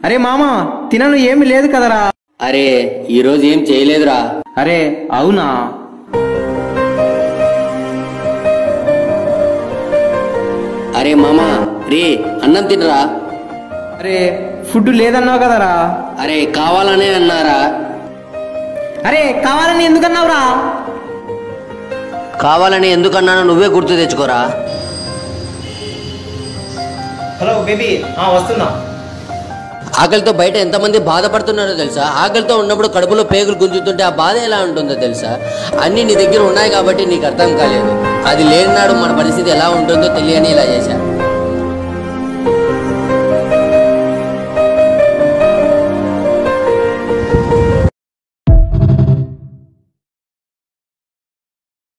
అరే మామా తినను ఏమి లేదు కదరా. అరే ఈరోజు ఏం చేయలేదురా. అరే అవునా? అరే మామా రే అన్నం తినరా. అరే ఫుడ్ లేదన్నావు కదరా. అరే కావాలనే అన్నారా. అరే కావాలని ఎందుకన్నావురా? కావాలని ఎందుకన్నానో నువ్వే గుర్తు తెచ్చుకోరా. హలో బేబీ, వస్తున్నా. ఆకలితో బయట ఎంతమంది బాధపడుతున్నారో తెలుసా? ఆకలితో ఉన్నప్పుడు కడుపులో పేగులు గుంజుతుంటే ఆ బాధ ఎలా ఉంటుందో తెలుసా? అన్నీ నీ దగ్గర ఉన్నాయి కాబట్టి నీకు అర్థం కాలేదు. అది లేనినాడు మన పరిస్థితి ఎలా ఉంటుందో తెలియని ఇలా చేశా.